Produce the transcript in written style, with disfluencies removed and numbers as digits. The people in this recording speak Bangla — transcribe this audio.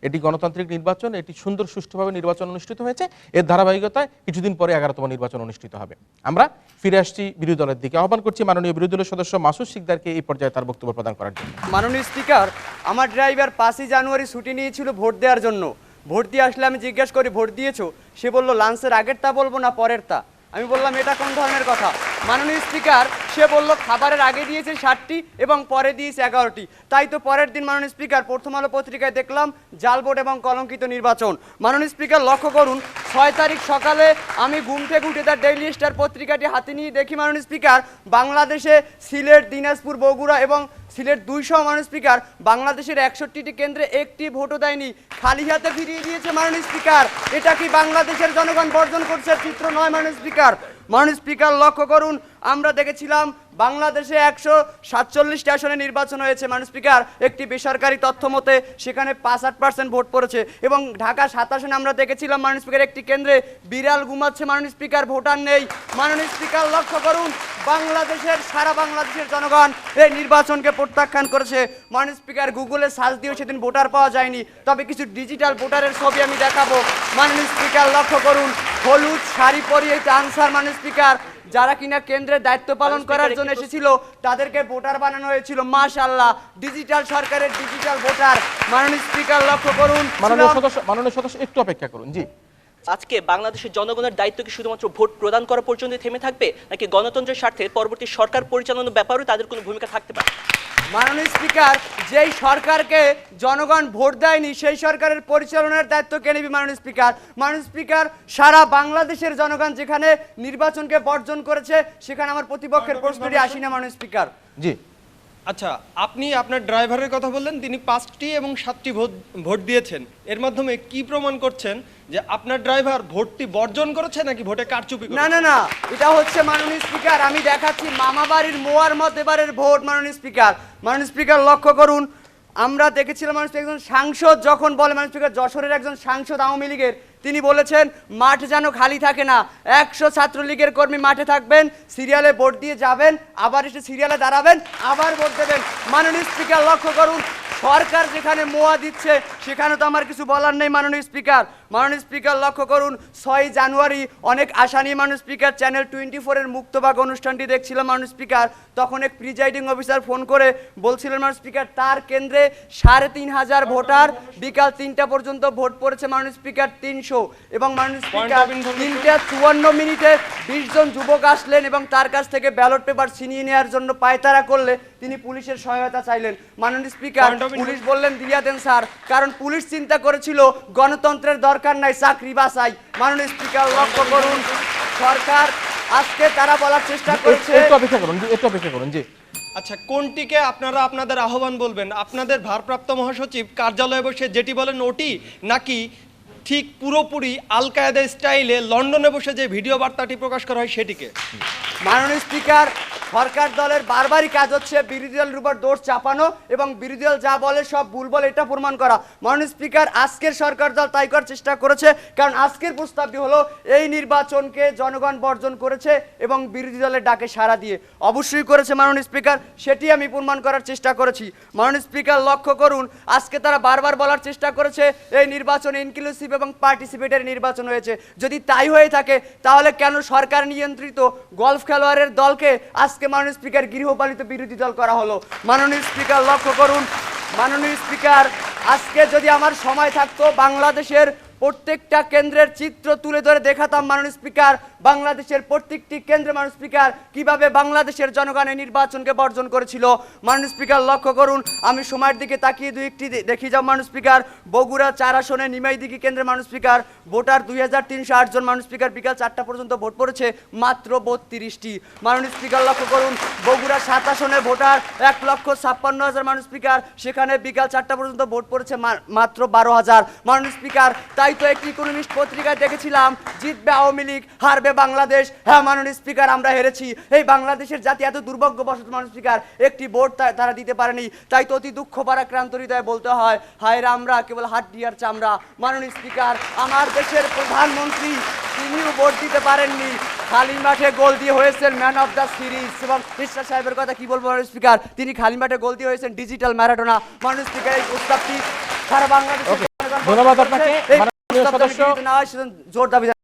এটি গণতান্ত্রিক নির্বাচন, এটি সুন্দর সুষ্ঠুভাবে নির্বাচন অনুষ্ঠিত হয়েছে। এর ধারাবাহিকতায় কিছুদিন পরে 11তম নির্বাচন অনুষ্ঠিত হবে। আমরা ফিরে আসছি বিরোধী দলের দিকে। আহ্বান করছি মাননীয় বিরোধী দলের সদস্য মাসুদ সিকদারকে এই পর্যায়ে তার বক্তব্য প্রদান করার জন্য। মাননীয় স্পিকার, আমার ড্রাইভার 5ই জানুয়ারি ছুটি নিয়েছিল ভোট দেওয়ার জন্য। ভোট দিয়ে আসলে আমি জিজ্ঞেস করি ভোট দিয়েছো? সে বলল লাঞ্চের আগের তা বলবো না পরের তা। আমি বললাম এটা কোন ধরনের কথা? মাননীয় স্পিকার, সে বলল খাবারের আগে দিয়েছে 7টি এবং পরে দিয়েছে 11টি। তাই তো পরের দিন মাননীয় স্পিকার প্রথম আলো পত্রিকায় দেখলাম জাল ভোট এবং কলঙ্কিত নির্বাচন। মাননীয় স্পিকার লক্ষ্য করুন, 6 তারিখ সকালে আমি ঘুম থেকে উঠে তার ডেইলি স্টার পত্রিকাটি হাতে নিয়ে দেখি মাননীয় স্পিকার বাংলাদেশে সিলেট, দিনাজপুর, বগুড়া এবং সিলেট 200 মাননীয় স্পিকার বাংলাদেশের 61টি কেন্দ্রে একটি ভোটও দেয়নি, খালি হাতে ফিরিয়ে দিয়েছে মাননীয় স্পিকার। এটা কি বাংলাদেশের জনগণ বর্জন করছে চিত্র নয় মাননীয় স্পিকার? মাননীয় স্পিকার লক্ষ্য করুন, আমরা দেখেছিলাম বাংলাদেশে 147টি আসনে নির্বাচন হয়েছে মাননীয় স্পিকার। একটি বেসরকারি তথ্য মতে সেখানে 65% ভোট পড়েছে এবং ঢাকা 7 আসনে আমরা দেখেছিলাম মাননীয় স্পিকার একটি কেন্দ্রে বিড়াল ঘুমাচ্ছে মাননীয় স্পিকার, ভোটার নেই। মাননীয় স্পিকার লক্ষ্য করুন, সারা বাংলাদেশের জনগণ এই নির্বাচনকে প্রত্যাখ্যান করেছে মাননীয় স্পিকার। গুগলে সার্চ দিয়েও সেদিন ভোটার পাওয়া যায়নি, তবে কিছু ডিজিটাল ভোটারের ছবি আমি দেখাবো। মাননীয় স্পিকার লক্ষ্য করুন, হলুদ শাড়ি পরিয়ে আনসার মাননীয় স্পিকার যারা কিনা কেন্দ্রের দায়িত্ব পালন করার জন্য এসেছিল তাদেরকে ভোটার বানানো হয়েছিল। মাশাআল্লাহ, ডিজিটাল সরকারের ডিজিটাল ভোটার। মাননীয় স্পিকার লক্ষ্য করুন। মাননীয় সদস্য একটু অপেক্ষা করুন। জি, আজকে বাংলাদেশের জনগণের দায়িত্ব কি শুধুমাত্র ভোট প্রদান করা পর্যন্ত থেমে থাকবে, নাকি গণতন্ত্রের স্বার্থে পরবর্তী সরকার পরিচালনার ব্যাপারেও তাদের কোনো ভূমিকা থাকতে পারে? মাননীয় স্পিকার, যেই সরকারকে জনগণ ভোট দেয়নি সেই সরকারের পরিচালনার দায়িত্ব কে নেবে মাননীয় স্পিকার? মাননীয় স্পিকার, সারা বাংলাদেশের জনগণ যেখানে নির্বাচনকে বর্জন করেছে সেখানে আমার প্রতিপক্ষের প্রশ্নটি আসি না মাননীয় স্পিকার। জি, আচ্ছা, আপনি আপনার ড্রাইভারের কথা বললেন, তিনি 5টি এবং 7টি ভোট দিয়েছেন। এর মাধ্যমে কি প্রমাণ করছেন যে আপনার ড্রাইভার ভোটটি বর্জন করেছে নাকি ভোটে কারচুপি করেছে? না না না, এটা হচ্ছে মাননীয় স্পিকার, আমি দেখাচ্ছি মামাবাড়ির মোয়ার মত এবারের ভোট মাননীয় স্পিকার। মাননীয় স্পিকার লক্ষ্য করুন, আমরা দেখেছিলাম মাননীয় স্পিকার একজন সাংসদ যখন বলে, মাননীয় স্পিকার যশোরের একজন সাংসদ আওয়ামী লীগের, তিনি বলেছেন মাঠ যেন খালি থাকে না, 100 ছাত্রলীগের কর্মী মাঠে থাকবেন, সিরিয়ালে ভোট দিয়ে যাবেন, আবার এসে সিরিয়ালে দাঁড়াবেন, আবার ভোট দেবেন। মাননীয় স্পিকার লক্ষ্য করুন, সরকার যেখানে মোয়া দিচ্ছে সেখানে তো আমার কিছু বলার নেই মাননীয় স্পিকার। মাননীয় স্পিকার লক্ষ্য করুন, 6 জানুয়ারি অনেক আশা নিয়ে মাননীয় স্পিকার চ্যানেল 24-এর মুক্তবাগ অনুষ্ঠানটি দেখছিলাম মাননীয় স্পিকার। তখন এক প্রিজাইডিং অফিসার ফোন করে বলছিলেন মাননীয় স্পিকার তার কেন্দ্রে 3500 ভোটার, বিকাল 3টা পর্যন্ত ভোট পড়েছে মাননীয় স্পিকার 300। এবং মাননীয় স্পিকার 3:54 20 জন যুবক আসলেন এবং তার কাছ থেকে ব্যালট পেপার ছিনিয়ে নেওয়ার জন্য পায়তারা করলে তিনি পুলিশের সহায়তা চাইলেন। মাননীয় স্পিকার, পুলিশ বললেন দিয়া দেন স্যার, কারণ পুলিশ চিন্তা করেছিল গণতন্ত্রের দরকার নাই, চাকরি বাঁচাই। মাননীয় স্পিকার লক্ষ্য করুন, সরকার আজকে তারা বলার চেষ্টা করছে। একটু অপেক্ষা করুন। জি, আচ্ছা, কোনটিকে আপনারা আপনাদের আহ্বান বলবেন? আপনাদের ভারপ্রাপ্ত মহাসচিব কার্যালয়ে বসে যেটি বলেন ওটি, নাকি ঠিক পুরোপুরি আল কায়েদা স্টাইলে লন্ডনে বসে যে ভিডিও বার্তাটি প্রকাশ করা হয় সেটিকে? মাননীয় স্পিকার, সরকার দলের বারবারই কাজ হচ্ছে বিরোধী দলের উপর দোষ চাপানো এবং বিরোধী দল যা বলে সব ভুল বলে এটা প্রমাণ করা। মাননীয় স্পিকার, আজকের সরকার দল তাই করার চেষ্টা করেছে, কারণ আজকের প্রস্তাবটি হলো এই নির্বাচনকে জনগণ বর্জন করেছে এবং বিরোধী দলের ডাকে সাড়া দিয়ে অবশ্যই করেছে মাননীয় স্পিকার, সেটি আমি প্রমাণ করার চেষ্টা করেছি। মাননীয় স্পিকার লক্ষ্য করুন, আজকে তারা বারবার বলার চেষ্টা করেছে এই নির্বাচন ইনক্লুসিভ এবং পার্টিসিপেটরি নির্বাচন হয়েছে। যদি তাই হয়ে থাকে তাহলে কেন সরকার নিয়ন্ত্রিত গলফ খেলোয়াড়ের দলকে আজকে মাননীয় স্পিকার গৃহপালিত বিরোধী দল করা হলো? মাননীয় স্পিকার লক্ষ্য করুন, মাননীয় স্পিকার, আজকে যদি আমার সময় থাকতো বাংলাদেশের প্রত্যেকটা কেন্দ্রের চিত্র তুলে ধরে দেখাতাম মাননীয় স্পিকার, বাংলাদেশের প্রত্যেকটি কেন্দ্রে মাননীয় স্পিকার কিভাবে বাংলাদেশের জনগণ এই নির্বাচনকে বর্জন করেছিল। মাননীয় স্পিকার লক্ষ্য করুন, আমি সময়ের দিকে তাকিয়ে একটি দেখি যাও মাননীয় স্পিকার, বগুড়া 4 আসনে নিমাইদিঘি কেন্দ্রে মাননীয় স্পিকার ভোটার 2308 জন মাননীয় স্পিকার, বিকাল 4টা পর্যন্ত ভোট পড়েছে মাত্র 32টি। মাননীয় স্পিকার লক্ষ্য করুন, বগুড়া 7 আসনে ভোটার 1,56,000 মাননীয় স্পিকার, সেখানে বিকাল 4টা পর্যন্ত ভোট পড়েছে মাত্র 12,000 মাননীয় স্পিকার। তাই তো একটি ইকোনমিস্ট পত্রিকায় দেখেছিলাম জিতবে আওয়ামী লীগ, হারবে বাংলাদেশ। হ্যাঁ মাননীয় স্পিকার, আমরা হেরেছি। এই বাংলাদেশের জাতি এত দুর্ভাগ্যবশত মাননীয় স্পিকার একটি ভোট তারা দিতে পারেনি। তাই তো অতি দুঃখ পারাক্রান্ত হৃদয়ে বলতে হয়, হায় রে আমরা কেবল হাড্ডি আর চামড়া। মাননীয় স্পিকার, আমার দেশের প্রধানমন্ত্রী তিনিও ভোট দিতে পারেননি, খালি মাঠে গোল দিয়ে হয়েছেন ম্যান অফ দ্য সিরিজ। এবং কৃষ্ণ সাহেবের কথা কি বলবো মাননীয় স্পিকার, তিনি খালি মাঠে গোল দিয়ে হয়েছেন ডিজিটাল ম্যারাডোনা। মাননীয় স্পিকার, এই প্রস্তাবটি সারা বাংলাদেশ জনগণ ধন্যবাদ বঞ্চিত আপনাকে, হচ্ছে। এই মাননীয় প্রস্তাব যেন সদস্য। গৃহীত না হয় সেজন্য জোর দাবি